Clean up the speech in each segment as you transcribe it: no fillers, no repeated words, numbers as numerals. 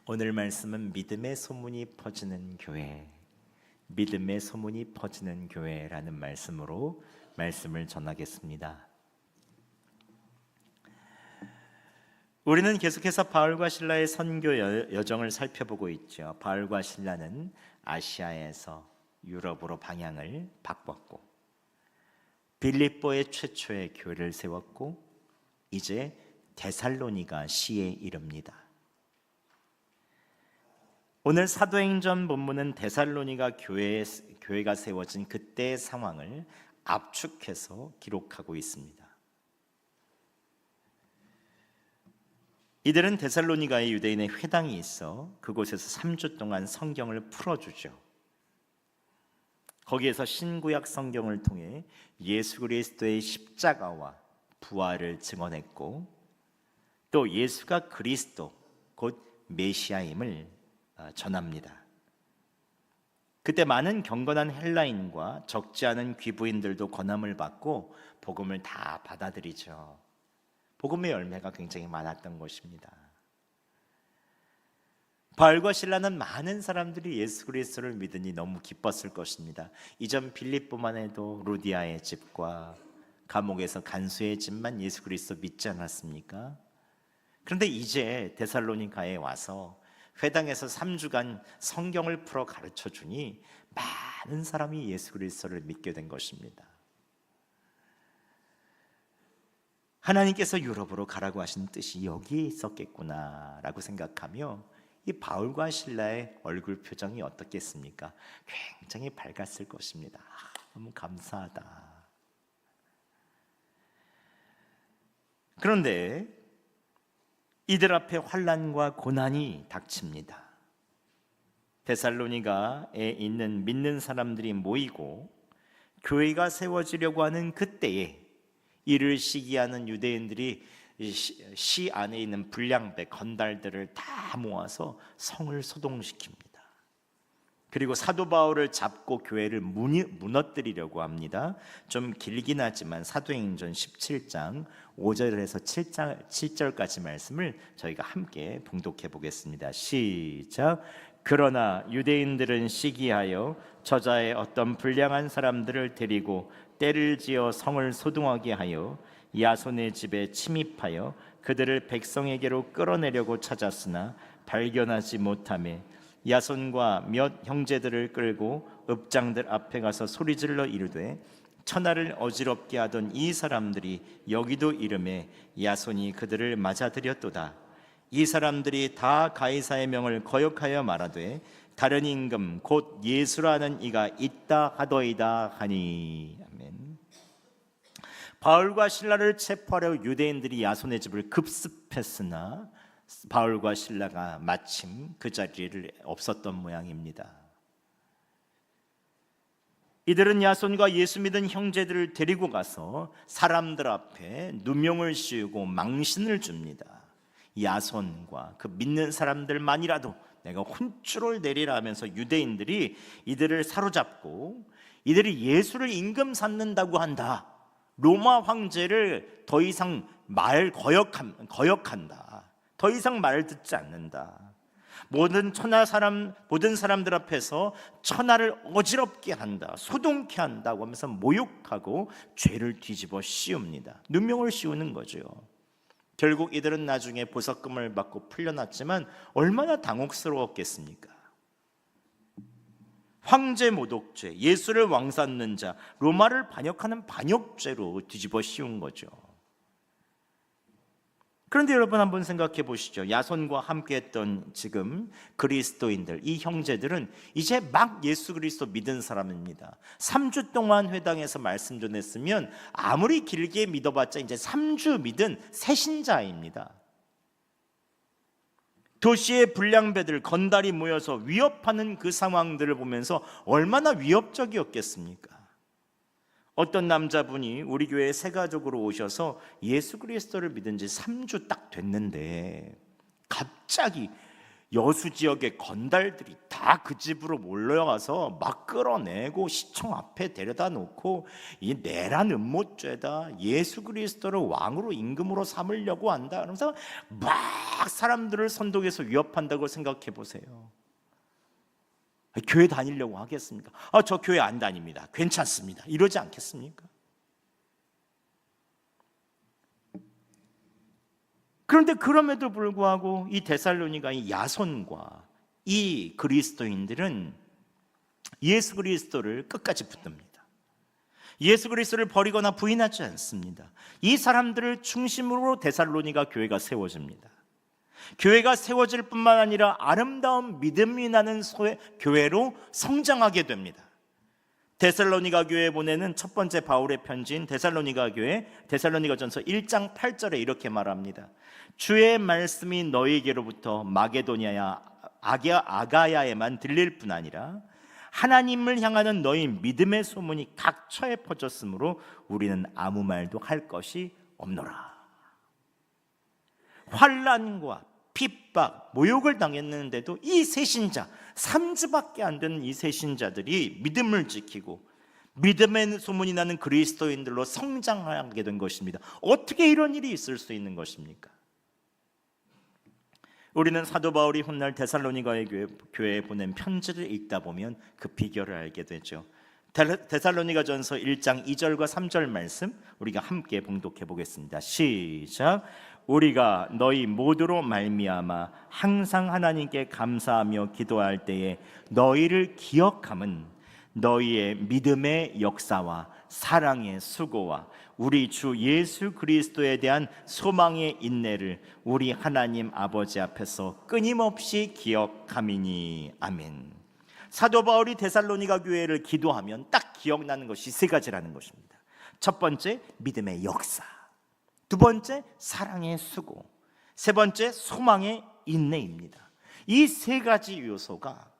오늘 말씀은 믿음의 소문이 퍼지는 교회, 믿음의 소문이 퍼지는 교회라는 말씀으로 말씀을 전하겠습니다. 우리는 계속해서 바울과 실라의 선교 여정을 살펴보고 있죠. 바울과 실라는 아시아에서 유럽으로 방향을 바꿨고 빌립보에 최초의 교회를 세웠고 이제 데살로니가 시에 이릅니다. 오늘 사도행전 본문은 데살로니가 교회가 세워진 그때의 상황을 압축해서 기록하고 있습니다. 이들은 데살로니가에 유대인의 회당이 있어 그곳에서 3주 동안 성경을 풀어주죠. 거기에서 신구약 성경을 통해 예수 그리스도의 십자가와 부활을 증언했고 또 예수가 그리스도 곧 메시아임을 전합니다. 그때 많은 경건한 헬라인과 적지 않은 귀부인들도 권함을 받고 복음을 다 받아들이죠. 복음의 열매가 굉장히 많았던 것입니다. 바울과 실라는 많은 사람들이 예수 그리스도를 믿으니 너무 기뻤을 것입니다. 이전 빌립보만 해도 루디아의 집과 감옥에서 간수의 집만 예수 그리스도 믿지 않았습니까? 그런데 이제 데살로니가에 와서 회당에서 3주간 성경을 풀어 가르쳐 주니 많은 사람이 예수 그리스도를 믿게 된 것입니다. 하나님께서 유럽으로 가라고 하신 뜻이 여기에 있었겠구나라고 생각하며 이 바울과 실라의 얼굴 표정이 어떻겠습니까? 굉장히 밝았을 것입니다. 너무 감사하다. 그런데 이들 앞에 환난과 고난이 닥칩니다. 데살로니가에 있는 믿는 사람들이 모이고 교회가 세워지려고 하는 그때에 이를 시기하는 유대인들이 시 안에 있는 불량배, 건달들을 다 모아서 성을 소동시킵니다. 그리고 사도 바울을 잡고 교회를 무너뜨리려고 합니다. 좀 길긴 하지만 사도행전 17장 5절에서 7절까지 말씀을 저희가 함께 봉독해 보겠습니다. 시작. 그러나 유대인들은 시기하여 저자의 어떤 불량한 사람들을 데리고 떼를 지어 성을 소동하게 하여 야손의 집에 침입하여 그들을 백성에게로 끌어내려고 찾았으나 발견하지 못하며 야손과 몇 형제들을 끌고 읍장들 앞에 가서 소리질러 이르되 천하를 어지럽게 하던 이 사람들이 여기도 이름에 야손이 그들을 맞아들였도다. 이 사람들이 다 가이사의 명을 거역하여 말하되 다른 임금 곧 예수라는 이가 있다 하더이다 하니. 아멘. 바울과 실라를 체포하려 유대인들이 야손의 집을 급습했으나 바울과 실라가 마침 그 자리를 없었던 모양입니다. 이들은 야손과 예수 믿은 형제들을 데리고 가서 사람들 앞에 누명을 씌우고 망신을 줍니다. 야손과 그 믿는 사람들만이라도 내가 혼쭐을 내리라 하면서 유대인들이 이들을 사로잡고 이들이 예수를 임금 삼는다고 한다. 로마 황제를 더 이상 거역한다. 더 이상 말을 듣지 않는다. 모든 사람들 앞에서 천하를 어지럽게 한다. 소동케 한다고 하면서 모욕하고 죄를 뒤집어 씌웁니다. 누명을 씌우는 거죠. 결국 이들은 나중에 보석금을 받고 풀려났지만 얼마나 당혹스러웠겠습니까? 황제 모독죄, 예수를 왕 삼는 자, 로마를 반역하는 반역죄로 뒤집어 씌운 거죠. 그런데 여러분 한번 생각해 보시죠. 야손과 함께했던 지금 그리스도인들, 이 형제들은 이제 막 예수 그리스도 믿은 사람입니다. 3주 동안 회당에서 말씀 전했으면 아무리 길게 믿어봤자 이제 3주 믿은 새신자입니다. 도시의 불량배들, 건달이 모여서 위협하는 그 상황들을 보면서 얼마나 위협적이었겠습니까? 어떤 남자분이 우리 교회에 새 가족으로 오셔서 예수 그리스도를 믿은 지 3주 딱 됐는데 갑자기 여수 지역의 건달들이 다 다 그 집으로 몰려가서 막 끌어내고 시청 앞에 데려다 놓고 이 내란 음모죄다, 예수 그리스도를 왕으로 임금으로 삼으려고 한다 그러면서 막 사람들을 선동해서 위협한다고 생각해 보세요. 교회 다니려고 하겠습니까? 저 교회 안 다닙니다, 괜찮습니다, 이러지 않겠습니까? 그런데 그럼에도 불구하고 이 데살로니가의 야손과 이 그리스도인들은 예수 그리스도를 끝까지 붙듭니다. 예수 그리스도를 버리거나 부인하지 않습니다. 이 사람들을 중심으로 데살로니가 교회가 세워집니다. 교회가 세워질 뿐만 아니라 아름다운 믿음이 나는 교회로 성장하게 됩니다. 데살로니가 교회에 보내는 첫 번째 바울의 편지인 데살로니가 교회, 데살로니가전서 1장 8절에 이렇게 말합니다. 주의 말씀이 너희에게로부터 마게도냐야 아가야에만 들릴 뿐 아니라 하나님을 향하는 너희 믿음의 소문이 각처에 퍼졌으므로 우리는 아무 말도 할 것이 없노라. 환난과 핍박, 모욕을 당했는데도 이 새신자, 3주밖에 안 되는 이 새신자들이 믿음을 지키고 믿음의 소문이 나는 그리스도인들로 성장하게 된 것입니다. 어떻게 이런 일이 있을 수 있는 것입니까? 우리는 사도 바울이 훗날 데살로니가의 교회에 보낸 편지를 읽다 보면 그 비결을 알게 되죠. 데살로니가전서 1장 2절과 3절 말씀 우리가 함께 봉독해 보겠습니다. 시작. 우리가 너희 모두로 말미암아 항상 하나님께 감사하며 기도할 때에 너희를 기억함은 너희의 믿음의 역사와 사랑의 수고와 우리 주 예수 그리스도에 대한 소망의 인내를 우리 하나님 아버지 앞에서 끊임없이 기억함이니. 아멘. 사도 바울이 데살로니가 교회를 기도하면 딱 기억나는 것이 세 가지라는 것입니다. 첫 번째, 믿음의 역사. 두 번째, 사랑의 수고. 세 번째, 소망의 인내입니다. 이 세 가지 요소가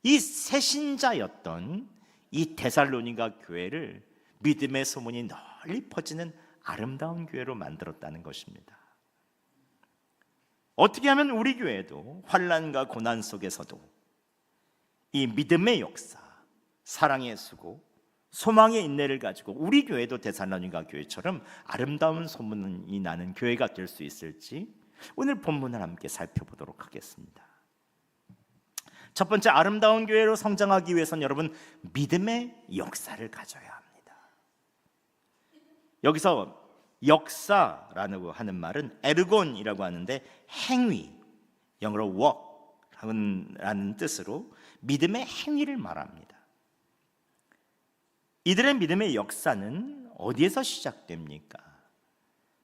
이 새신자였던 이 데살로니가 교회를 믿음의 소문이 널리 퍼지는 아름다운 교회로 만들었다는 것입니다. 어떻게 하면 우리 교회도 환난과 고난 속에서도 이 믿음의 역사, 사랑의 수고, 소망의 인내를 가지고 우리 교회도 데살로니가 교회처럼 아름다운 소문이 나는 교회가 될 수 있을지 오늘 본문을 함께 살펴보도록 하겠습니다. 첫 번째, 아름다운 교회로 성장하기 위해서는 여러분 믿음의 역사를 가져야 합니다. 여기서 역사라고 하는 말은 에르곤이라고 하는데 행위, 영어로 walk라는 뜻으로 믿음의 행위를 말합니다. 이들의 믿음의 역사는 어디에서 시작됩니까?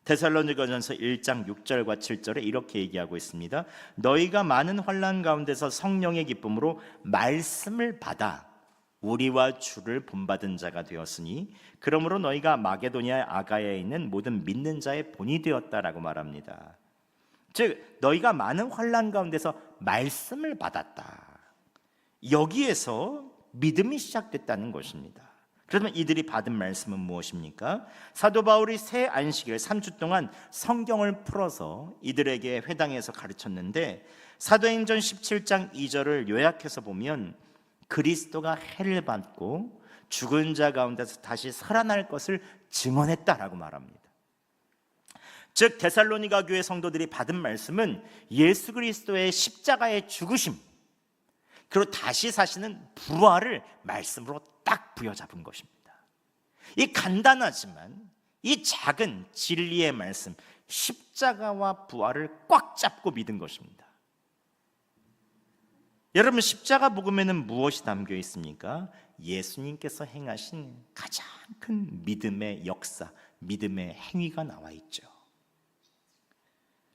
데살로니가전서 1장 6절과 7절에 이렇게 얘기하고 있습니다. 너희가 많은 환난 가운데서 성령의 기쁨으로 말씀을 받아 우리와 주를 본받은 자가 되었으니 그러므로 너희가 마게도냐 아가야에 있는 모든 믿는 자의 본이 되었다라고 말합니다. 즉 너희가 많은 환난 가운데서 말씀을 받았다. 여기에서 믿음이 시작됐다는 것입니다. 그러면 이들이 받은 말씀은 무엇입니까? 사도 바울이 새 안식일 3주 동안 성경을 풀어서 이들에게 회당에서 가르쳤는데 사도행전 17장 2절을 요약해서 보면 그리스도가 해를 받고 죽은 자 가운데서 다시 살아날 것을 증언했다라고 말합니다. 즉 데살로니가 교회 성도들이 받은 말씀은 예수 그리스도의 십자가의 죽으심 그리고 다시 사시는 부활을 말씀으로 딱 부여잡은 것입니다. 이 간단하지만 이 작은 진리의 말씀 십자가와 부활을 꽉 잡고 믿은 것입니다. 여러분 십자가 복음에는 무엇이 담겨 있습니까? 예수님께서 행하신 가장 큰 믿음의 역사, 믿음의 행위가 나와 있죠.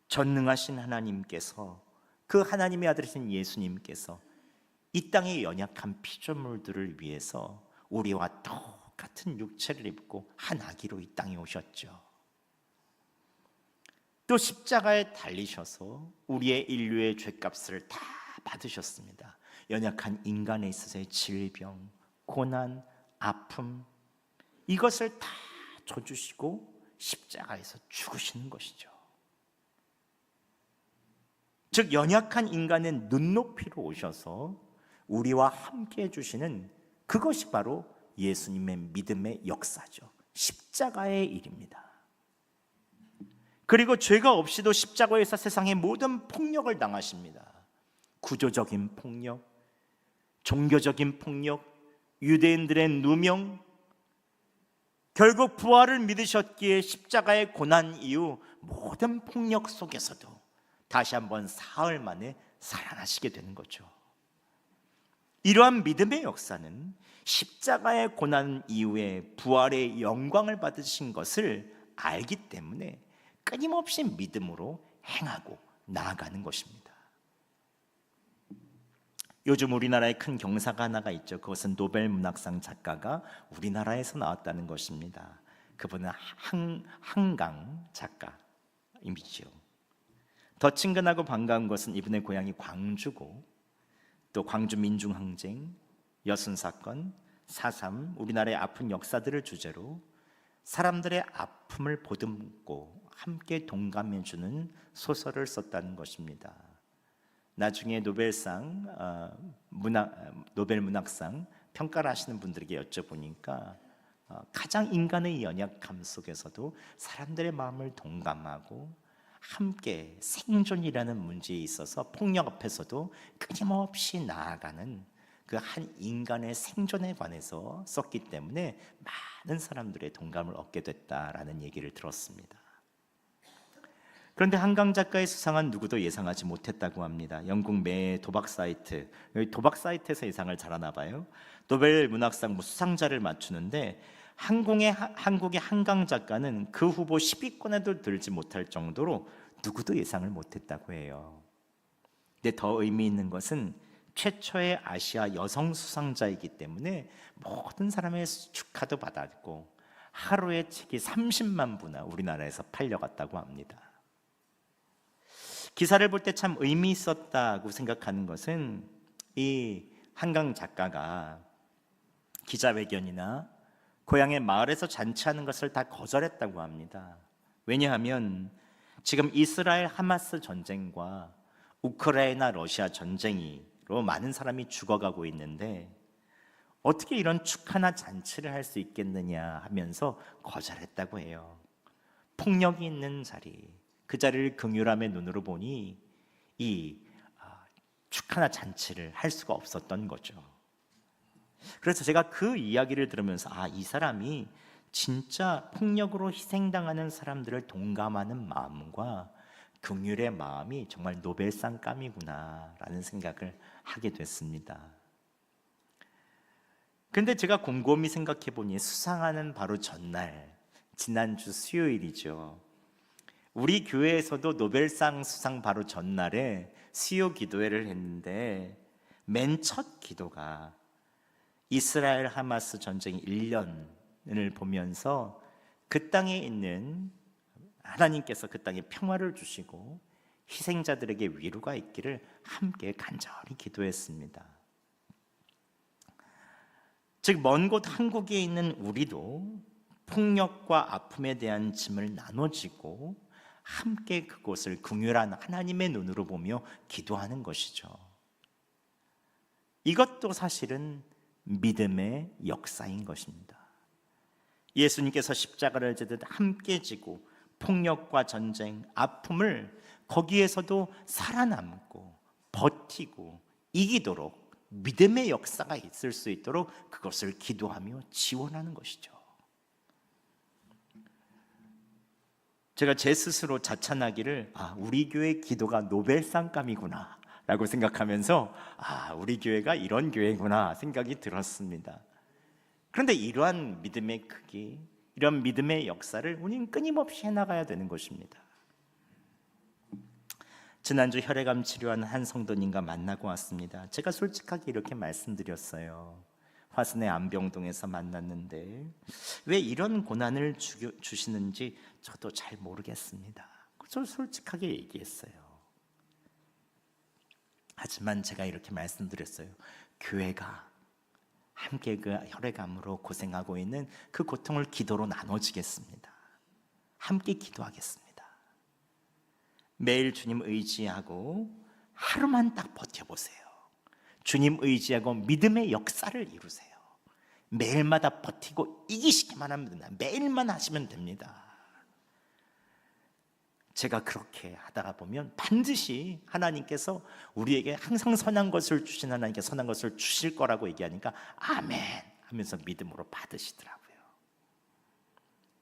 전능하신 하나님께서 그 하나님의 아들이신 예수님께서 이 땅의 연약한 피조물들을 위해서 우리와 똑같은 육체를 입고 한 아기로 이 땅에 오셨죠. 또 십자가에 달리셔서 우리의 인류의 죄값을 다 받으셨습니다. 연약한 인간에 있어서의 질병, 고난, 아픔 이것을 다 져주시고 십자가에서 죽으시는 것이죠. 즉 연약한 인간의 눈높이로 오셔서 우리와 함께 해주시는 그것이 바로 예수님의 믿음의 역사죠. 십자가의 일입니다. 그리고 죄가 없이도 십자가에서 세상의 모든 폭력을 당하십니다. 구조적인 폭력, 종교적인 폭력, 유대인들의 누명, 결국 부활을 믿으셨기에 십자가의 고난 이후 모든 폭력 속에서도 다시 한번 사흘 만에 살아나시게 되는 거죠. 이러한 믿음의 역사는 십자가의 고난 이후에 부활의 영광을 받으신 것을 알기 때문에 끊임없이 믿음으로 행하고 나아가는 것입니다. 요즘 우리나라에 큰 경사가 하나가 있죠. 그것은 노벨 문학상 작가가 우리나라에서 나왔다는 것입니다. 그분은 한강 작가이죠. 더 친근하고 반가운 것은 이분의 고향이 광주고, 또 광주 민중항쟁, 여순사건, 4.3 우리나라의 아픈 역사들을 주제로 사람들의 아픔을 보듬고 함께 동감해주는 소설을 썼다는 것입니다. 나중에 노벨 문학상 평가를 하시는 분들에게 여쭤보니까 가장 인간의 연약함 속에서도 사람들의 마음을 동감하고 함께 생존이라는 문제에 있어서 폭력 앞에서도 끊임없이 나아가는 그 한 인간의 생존에 관해서 썼기 때문에 많은 사람들의 동감을 얻게 됐다라는 얘기를 들었습니다. 그런데 한강 작가의 수상은 누구도 예상하지 못했다고 합니다. 영국 매 도박 사이트, 도박 사이트에서 예상을 잘하나 봐요. 노벨 문학상 수상자를 맞추는데 한국의 한강 작가는 그 후보 10위권에도 들지 못할 정도로 누구도 예상을 못했다고 해요. 근데 더 의미 있는 것은 최초의 아시아 여성 수상자이기 때문에 모든 사람의 축하도 받았고 하루에 책이 30만 부나 우리나라에서 팔려갔다고 합니다. 기사를 볼 때 참 의미 있었다고 생각하는 것은 이 한강 작가가 기자회견이나 고향의 마을에서 잔치하는 것을 다 거절했다고 합니다. 왜냐하면 지금 이스라엘 하마스 전쟁과 우크라이나 러시아 전쟁으로 많은 사람이 죽어가고 있는데 어떻게 이런 축하나 잔치를 할 수 있겠느냐 하면서 거절했다고 해요. 폭력이 있는 자리, 그 자리를 긍휼함의 눈으로 보니 이 축하나 잔치를 할 수가 없었던 거죠. 그래서 제가 그 이야기를 들으면서 이 사람이 진짜 폭력으로 희생당하는 사람들을 동감하는 마음과 긍휼의 마음이 정말 노벨상감이구나라는 생각을 하게 됐습니다. 근데 제가 곰곰이 생각해 보니 수상하는 바로 전날, 지난주 수요일이죠. 우리 교회에서도 노벨상 수상 바로 전날에 수요 기도회를 했는데 맨 첫 기도가 이스라엘 하마스 전쟁 1년을 보면서 그 땅에 있는 하나님께서 그 땅에 평화를 주시고 희생자들에게 위로가 있기를 함께 간절히 기도했습니다. 즉 먼 곳 한국에 있는 우리도 폭력과 아픔에 대한 짐을 나눠지고 함께 그곳을 긍휼한 하나님의 눈으로 보며 기도하는 것이죠. 이것도 사실은 믿음의 역사인 것입니다. 예수님께서 십자가를 지듯 함께 지고 폭력과 전쟁, 아픔을 거기에서도 살아남고 버티고 이기도록 믿음의 역사가 있을 수 있도록 그것을 기도하며 지원하는 것이죠. 제가 제 스스로 자찬하기를 우리 교회 기도가 노벨상감이구나 라고 생각하면서 우리 교회가 이런 교회구나 생각이 들었습니다. 그런데 이러한 믿음의 크기, 이런 믿음의 역사를 우리는 끊임없이 해나가야 되는 것입니다. 지난주 혈액암 치료하는 한 성도님과 만나고 왔습니다. 제가 솔직하게 이렇게 말씀드렸어요. 화순의 안병동에서 만났는데 왜 이런 고난을 주시는지 저도 잘 모르겠습니다. 저 솔직하게 얘기했어요. 하지만 제가 이렇게 말씀드렸어요. 교회가 함께 그 혈액암으로 고생하고 있는 그 고통을 기도로 나눠지겠습니다. 함께 기도하겠습니다. 매일 주님 의지하고 하루만 딱 버텨보세요. 주님 의지하고 믿음의 역사를 이루세요. 매일마다 버티고 이기시기만 하면 된다. 매일만 하시면 됩니다. 제가 그렇게 하다가 보면 반드시 하나님께서 우리에게 항상 선한 것을 주신 하나님께 선한 것을 주실 거라고 얘기하니까 아멘 하면서 믿음으로 받으시더라고요.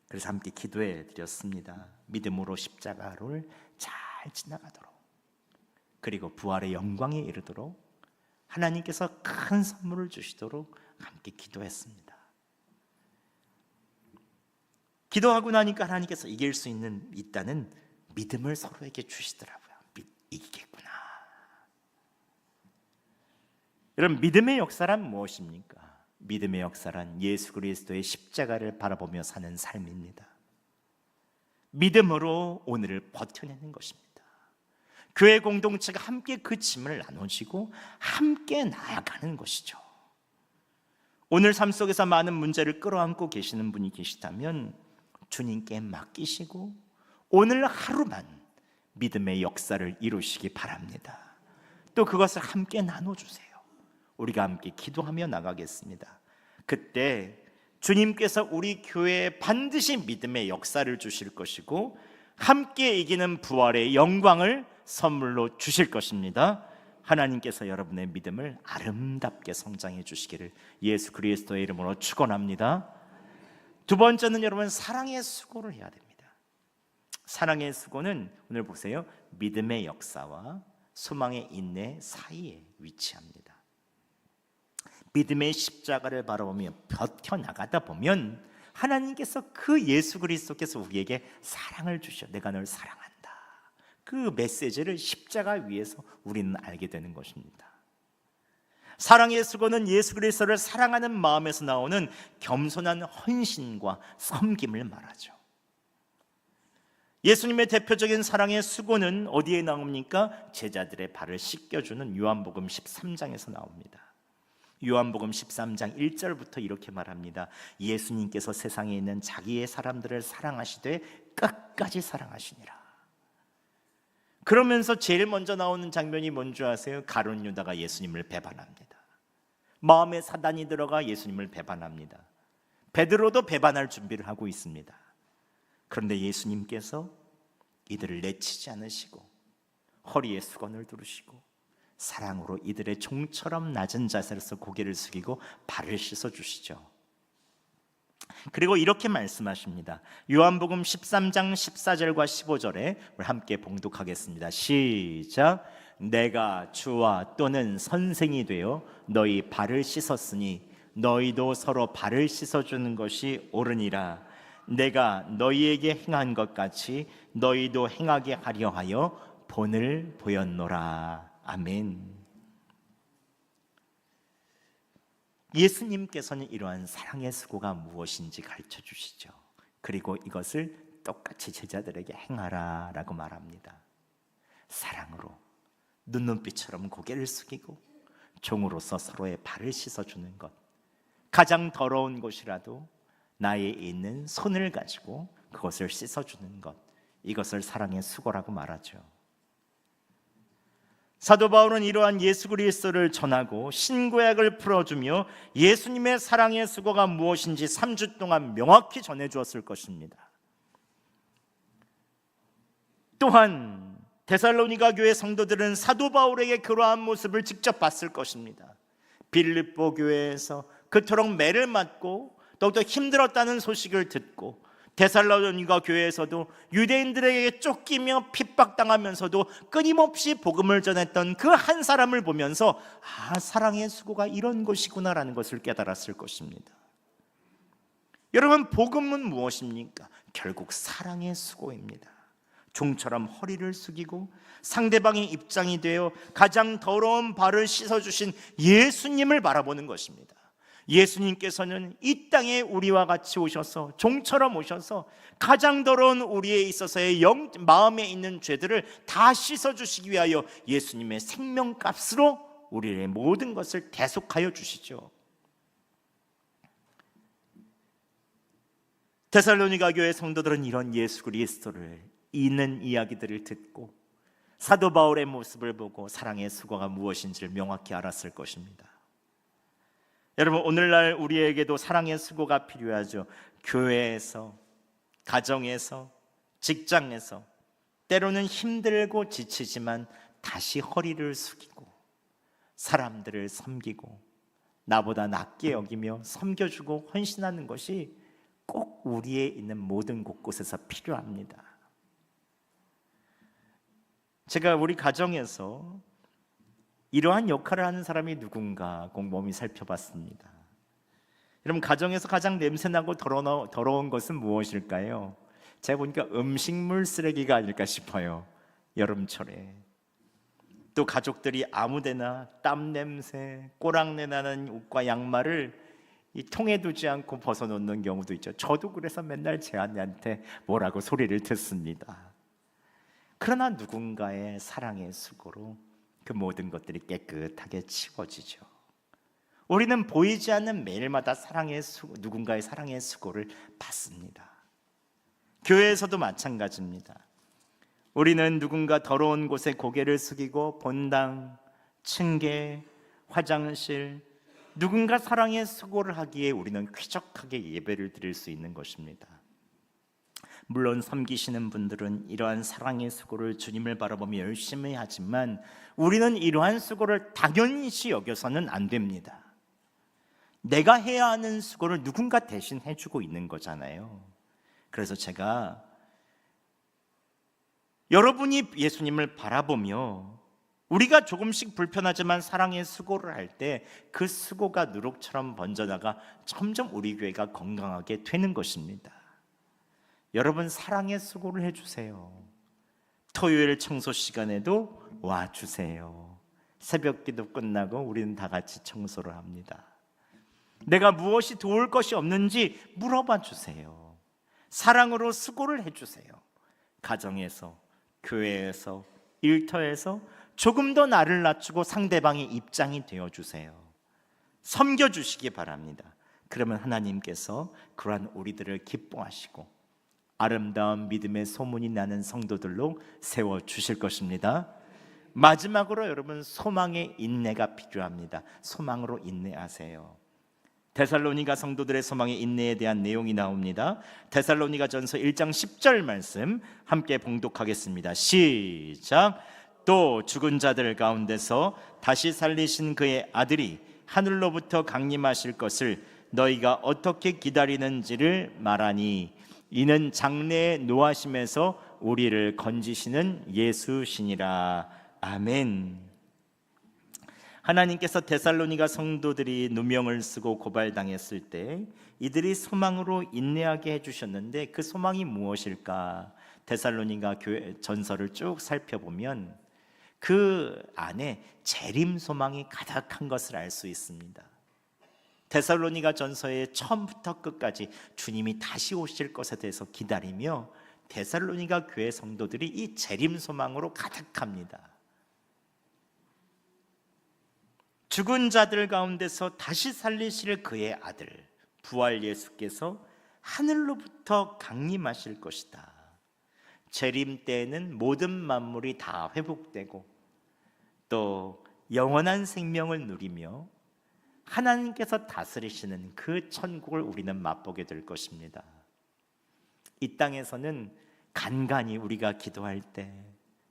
그래서 함께 기도해 드렸습니다. 믿음으로 십자가를 잘 지나가도록, 그리고 부활의 영광에 이르도록 하나님께서 큰 선물을 주시도록 함께 기도했습니다. 기도하고 나니까 하나님께서 이길 수 있다는 믿음을 서로에게 주시더라고요. 이기겠구나. 여러분, 믿음의 역사란 무엇입니까? 믿음의 역사란 예수 그리스도의 십자가를 바라보며 사는 삶입니다. 믿음으로 오늘을 버텨내는 것입니다. 교회 공동체가 함께 그 짐을 나눠지고 함께 나아가는 것이죠. 오늘 삶 속에서 많은 문제를 끌어안고 계시는 분이 계시다면 주님께 맡기시고 오늘 하루만 믿음의 역사를 이루시기 바랍니다. 또 그것을 함께 나눠주세요. 우리가 함께 기도하며 나가겠습니다. 그때 주님께서 우리 교회에 반드시 믿음의 역사를 주실 것이고 함께 이기는 부활의 영광을 선물로 주실 것입니다. 하나님께서 여러분의 믿음을 아름답게 성장해 주시기를 예수 그리스도의 이름으로 축원합니다. 두 번째는 여러분, 사랑의 수고를 해야 됩니다. 사랑의 수고는 오늘 보세요, 믿음의 역사와 소망의 인내 사이에 위치합니다. 믿음의 십자가를 바라보며 버텨나가다 보면 하나님께서 그 예수 그리스도께서 우리에게 사랑을 주셔, 내가 널 사랑한다, 그 메시지를 십자가 위에서 우리는 알게 되는 것입니다. 사랑의 수고는 예수 그리스도를 사랑하는 마음에서 나오는 겸손한 헌신과 섬김을 말하죠. 예수님의 대표적인 사랑의 수고는 어디에 나옵니까? 제자들의 발을 씻겨주는 요한복음 13장에서 나옵니다. 요한복음 13장 1절부터 이렇게 말합니다. 예수님께서 세상에 있는 자기의 사람들을 사랑하시되 끝까지 사랑하시니라. 그러면서 제일 먼저 나오는 장면이 뭔지 아세요? 가룟 유다가 예수님을 배반합니다. 마음에 사단이 들어가 예수님을 배반합니다. 베드로도 배반할 준비를 하고 있습니다. 그런데 예수님께서 이들을 내치지 않으시고 허리에 수건을 두르시고 사랑으로 이들의 종처럼 낮은 자세로서 고개를 숙이고 발을 씻어주시죠. 그리고 이렇게 말씀하십니다. 요한복음 13장 14절과 15절에 함께 봉독하겠습니다. 시작. 내가 주와 또는 선생이 되어 너희 발을 씻었으니 너희도 서로 발을 씻어주는 것이 옳으니라. 내가 너희에게 행한 것 같이 너희도 행하게 하려 하여 본을 보였노라. 아멘. 예수님께서는 이러한 사랑의 수고가 무엇인지 가르쳐 주시죠. 그리고 이것을 똑같이 제자들에게 행하라 라고 말합니다. 사랑으로 눈눈빛처럼 고개를 숙이고 종으로서 서로의 발을 씻어주는 것, 가장 더러운 곳이라도 나에 있는 손을 가지고 그것을 씻어주는 것, 이것을 사랑의 수고라고 말하죠. 사도 바울은 이러한 예수 그리스도를 전하고 신구약을 풀어주며 예수님의 사랑의 수고가 무엇인지 3주 동안 명확히 전해주었을 것입니다. 또한 데살로니가 교회 성도들은 사도 바울에게 그러한 모습을 직접 봤을 것입니다. 빌립보 교회에서 그토록 매를 맞고 더욱더 힘들었다는 소식을 듣고 데살로니가 교회에서도 유대인들에게 쫓기며 핍박당하면서도 끊임없이 복음을 전했던 그 한 사람을 보면서 사랑의 수고가 이런 것이구나라는 것을 깨달았을 것입니다. 여러분, 복음은 무엇입니까? 결국 사랑의 수고입니다. 종처럼 허리를 숙이고 상대방의 입장이 되어 가장 더러운 발을 씻어주신 예수님을 바라보는 것입니다. 예수님께서는 이 땅에 우리와 같이 오셔서 종처럼 오셔서 가장 더러운 우리에 있어서의 마음에 있는 죄들을 다 씻어주시기 위하여 예수님의 생명값으로 우리의 모든 것을 대속하여 주시죠. 데살로니가 교회 성도들은 이런 예수 그리스도를 있는 이야기들을 듣고 사도 바울의 모습을 보고 사랑의 수고가 무엇인지를 명확히 알았을 것입니다. 여러분, 오늘날 우리에게도 사랑의 수고가 필요하죠. 교회에서, 가정에서, 직장에서 때로는 힘들고 지치지만 다시 허리를 숙이고 사람들을 섬기고 나보다 낫게 여기며 섬겨주고 헌신하는 것이 꼭 우리에 있는 모든 곳곳에서 필요합니다. 제가 우리 가정에서 이러한 역할을 하는 사람이 누군가 곰곰이 살펴봤습니다. 여러분, 가정에서 가장 냄새나고 더러운 것은 무엇일까요? 제가 보니까 음식물 쓰레기가 아닐까 싶어요. 여름철에 또 가족들이 아무데나 땀 냄새, 꼬랑내 나는 옷과 양말을 이 통에 두지 않고 벗어놓는 경우도 있죠. 저도 그래서 맨날 제 아내한테 뭐라고 소리를 듣습니다. 그러나 누군가의 사랑의 수고로 그 모든 것들이 깨끗하게 치워지죠. 우리는 보이지 않는 매일마다 누군가의 사랑의 수고를 받습니다. 교회에서도 마찬가지입니다. 우리는 누군가 더러운 곳에 고개를 숙이고 본당, 층계, 화장실, 누군가 사랑의 수고를 하기에 우리는 쾌적하게 예배를 드릴 수 있는 것입니다. 물론 섬기시는 분들은 이러한 사랑의 수고를 주님을 바라보며 열심히 하지만 우리는 이러한 수고를 당연시 여겨서는 안 됩니다. 내가 해야 하는 수고를 누군가 대신 해주고 있는 거잖아요. 그래서 제가 여러분이 예수님을 바라보며 우리가 조금씩 불편하지만 사랑의 수고를 할 때 그 수고가 누룩처럼 번져나가 점점 우리 교회가 건강하게 되는 것입니다. 여러분, 사랑의 수고를 해주세요. 토요일 청소 시간에도 와주세요. 새벽기도 끝나고 우리는 다 같이 청소를 합니다. 내가 무엇이 도울 것이 없는지 물어봐 주세요. 사랑으로 수고를 해주세요. 가정에서, 교회에서, 일터에서 조금 더 나를 낮추고 상대방의 입장이 되어주세요. 섬겨주시기 바랍니다. 그러면 하나님께서 그러한 우리들을 기뻐하시고 아름다운 믿음의 소문이 나는 성도들로 세워주실 것입니다. 마지막으로 여러분, 소망의 인내가 필요합니다. 소망으로 인내하세요. 데살로니가 성도들의 소망의 인내에 대한 내용이 나옵니다. 데살로니가전서 1장 10절 말씀 함께 봉독하겠습니다. 시작. 또 죽은 자들 가운데서 다시 살리신 그의 아들이 하늘로부터 강림하실 것을 너희가 어떻게 기다리는지를 말하니 이는 장래의 노하심에서 우리를 건지시는 예수시니라. 아멘. 하나님께서 데살로니가 성도들이 누명을 쓰고 고발당했을 때 이들이 소망으로 인내하게 해주셨는데 그 소망이 무엇일까? 데살로니가 교회 전서를 쭉 살펴보면 그 안에 재림 소망이 가득한 것을 알 수 있습니다. 데살로니가 전서의 처음부터 끝까지 주님이 다시 오실 것에 대해서 기다리며 데살로니가 교회 성도들이 이 재림 소망으로 가득합니다. 죽은 자들 가운데서 다시 살리실 그의 아들 부활 예수께서 하늘로부터 강림하실 것이다. 재림 때에는 모든 만물이 다 회복되고 또 영원한 생명을 누리며 하나님께서 다스리시는 그 천국을 우리는 맛보게 될 것입니다. 이 땅에서는 간간히 우리가 기도할 때,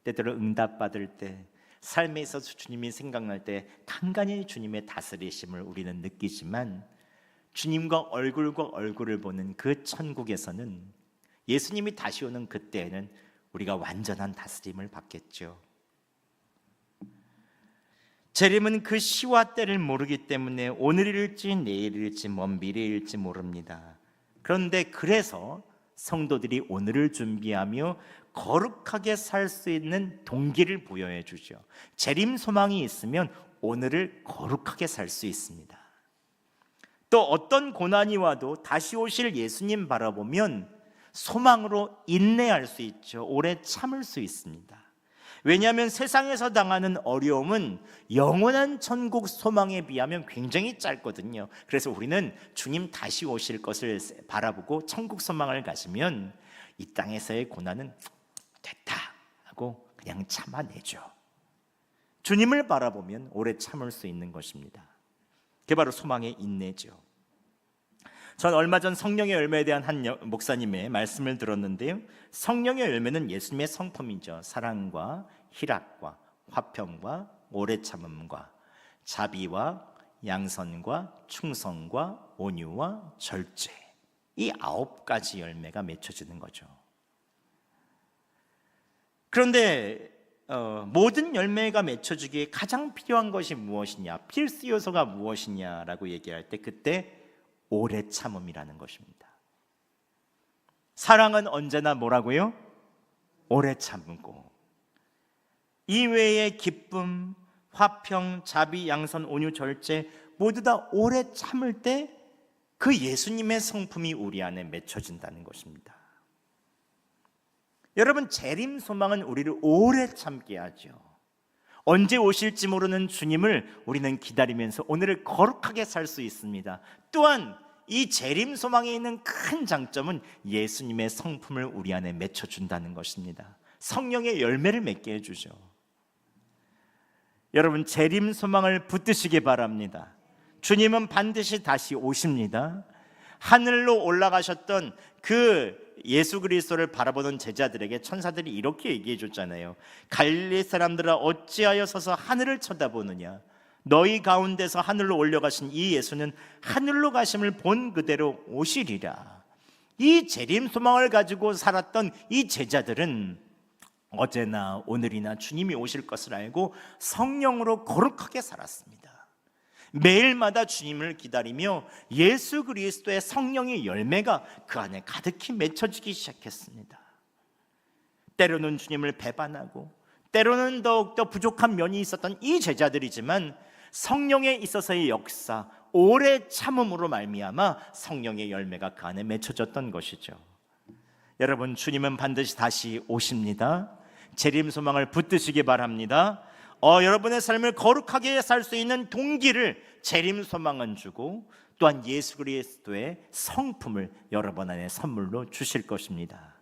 때때로 응답받을 때, 삶에 있어서 주님이 생각날 때 간간히 주님의 다스리심을 우리는 느끼지만 주님과 얼굴을 보는 그 천국에서는 예수님이 다시 오는 그때에는 우리가 완전한 다스림을 받겠죠. 재림은 그 시와 때를 모르기 때문에 오늘일지 내일일지 먼 미래일지 모릅니다. 그런데 그래서 성도들이 오늘을 준비하며 거룩하게 살 수 있는 동기를 부여해 주죠. 재림 소망이 있으면 오늘을 거룩하게 살 수 있습니다. 또 어떤 고난이 와도 다시 오실 예수님 바라보면 소망으로 인내할 수 있죠. 오래 참을 수 있습니다. 왜냐하면 세상에서 당하는 어려움은 영원한 천국 소망에 비하면 굉장히 짧거든요. 그래서 우리는 주님 다시 오실 것을 바라보고 천국 소망을 가지면 이 땅에서의 고난은 됐다 하고 그냥 참아내죠. 주님을 바라보면 오래 참을 수 있는 것입니다. 그게 바로 소망의 인내죠. 전 얼마 전 성령의 열매에 대한 한 목사님의 말씀을 들었는데요, 성령의 열매는 예수님의 성품이죠. 사랑과 희락과 화평과 오래 참음과 자비와 양선과 충성과 온유와 절제, 이 9가지 열매가 맺혀지는 거죠. 그런데 모든 열매가 맺혀지기에 가장 필요한 것이 무엇이냐, 필수 요소가 무엇이냐라고 얘기할 때 그때 오래 참음이라는 것입니다. 사랑은 언제나 뭐라고요? 오래 참고, 이외의 기쁨, 화평, 자비, 양선, 온유, 절제 모두 다 오래 참을 때 그 예수님의 성품이 우리 안에 맺혀진다는 것입니다. 여러분, 재림 소망은 우리를 오래 참게 하죠. 언제 오실지 모르는 주님을 우리는 기다리면서 오늘을 거룩하게 살 수 있습니다. 또한 이 재림 소망에 있는 큰 장점은 예수님의 성품을 우리 안에 맺혀준다는 것입니다. 성령의 열매를 맺게 해주죠. 여러분, 재림 소망을 붙드시기 바랍니다. 주님은 반드시 다시 오십니다. 하늘로 올라가셨던 그 예수 그리스도를 바라보는 제자들에게 천사들이 이렇게 얘기해 줬잖아요. 갈릴리 사람들아, 어찌하여 서서 하늘을 쳐다보느냐? 너희 가운데서 하늘로 올려가신 이 예수는 하늘로 가심을 본 그대로 오시리라. 이 재림 소망을 가지고 살았던 이 제자들은 어제나 오늘이나 주님이 오실 것을 알고 성령으로 거룩하게 살았습니다. 매일마다 주님을 기다리며 예수 그리스도의 성령의 열매가 그 안에 가득히 맺혀지기 시작했습니다. 때로는 주님을 배반하고 때로는 더욱더 부족한 면이 있었던 이 제자들이지만 성령에 있어서의 역사, 오래 참음으로 말미암아 성령의 열매가 그 안에 맺혀졌던 것이죠. 여러분, 주님은 반드시 다시 오십니다. 재림 소망을 붙드시기 바랍니다. 여러분의 삶을 거룩하게 살 수 있는 동기를 재림 소망은 주고 또한 예수 그리스도의 성품을 여러분 안에 선물로 주실 것입니다.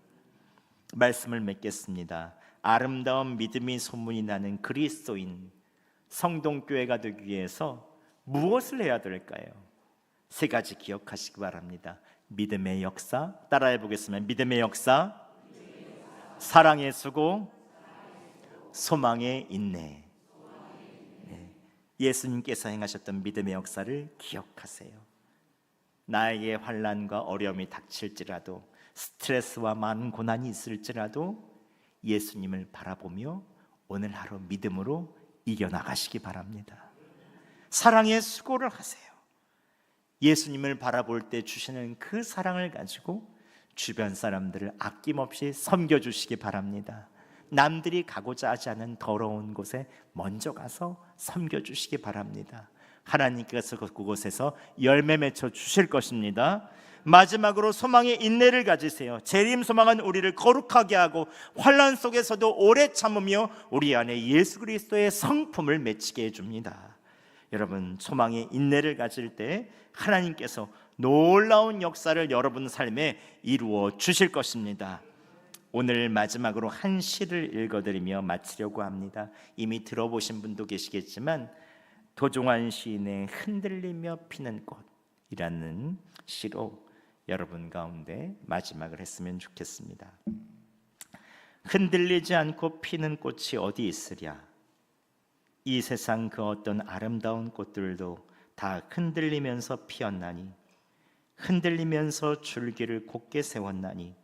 말씀을 맺겠습니다. 아름다운 믿음이 소문이 나는 그리스도인 성동교회가 되기 위해서 무엇을 해야 될까요? 3가지 기억하시기 바랍니다. 믿음의 역사, 따라해 보겠습니다. 믿음의 역사, 사랑의 수고, 소망의 인내. 예수님께서 행하셨던 믿음의 역사를 기억하세요. 나에게 환난과 어려움이 닥칠지라도, 스트레스와 많은 고난이 있을지라도 예수님을 바라보며 오늘 하루 믿음으로 이겨나가시기 바랍니다. 사랑의 수고를 하세요. 예수님을 바라볼 때 주시는 그 사랑을 가지고 주변 사람들을 아낌없이 섬겨주시기 바랍니다. 남들이 가고자 하지 않은 더러운 곳에 먼저 가서 섬겨주시기 바랍니다. 하나님께서 그곳에서 열매 맺혀 주실 것입니다. 마지막으로 소망의 인내를 가지세요. 재림 소망은 우리를 거룩하게 하고 환난 속에서도 오래 참으며 우리 안에 예수 그리스도의 성품을 맺히게 해줍니다. 여러분, 소망의 인내를 가질 때 하나님께서 놀라운 역사를 여러분 삶에 이루어 주실 것입니다. 오늘 마지막으로 한 시를 읽어드리며 마치려고 합니다. 이미 들어보신 분도 계시겠지만 도종환 시인의 흔들리며 피는 꽃이라는 시로 여러분 가운데 마지막을 했으면 좋겠습니다. 흔들리지 않고 피는 꽃이 어디 있으랴? 이 세상 그 어떤 아름다운 꽃들도 다 흔들리면서 피었나니, 흔들리면서 줄기를 곧게 세웠나니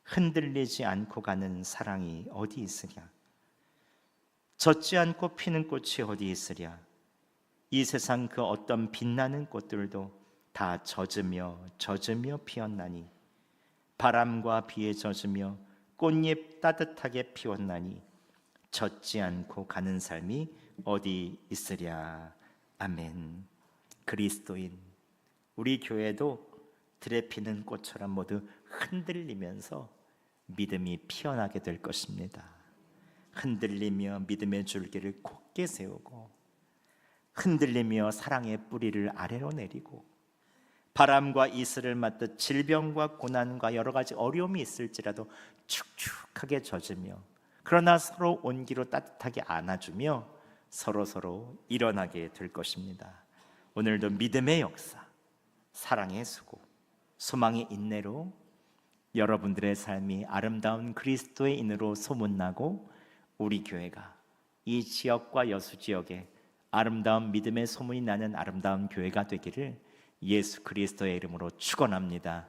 흔들리지 않고 가는 사랑이 어디 있으랴? 젖지 않고 피는 꽃이 어디 있으랴? 이 세상 그 어떤 빛나는 꽃들도 다 젖으며 피었나니, 바람과 비에 젖으며 꽃잎 따뜻하게 피웠나니 젖지 않고 가는 삶이 어디 있으랴? 아멘. 그리스도인 우리 교회도 들에 피는 꽃처럼 모두 흔들리면서 믿음이 피어나게 될 것입니다. 흔들리며 믿음의 줄기를 곧게 세우고, 흔들리며 사랑의 뿌리를 아래로 내리고, 바람과 이슬을 맞듯 질병과 고난과 여러 가지 어려움이 있을지라도 축축하게 젖으며 그러나 서로 온기로 따뜻하게 안아주며 서로 일어나게 될 것입니다. 오늘도 믿음의 역사, 사랑의 수고, 소망의 인내로 여러분들의 삶이 아름다운 그리스도의 인으로 소문나고 우리 교회가 이 지역과 여수 지역에 아름다운 믿음의 소문이 나는 아름다운 교회가 되기를 예수 그리스도의 이름으로 축원합니다.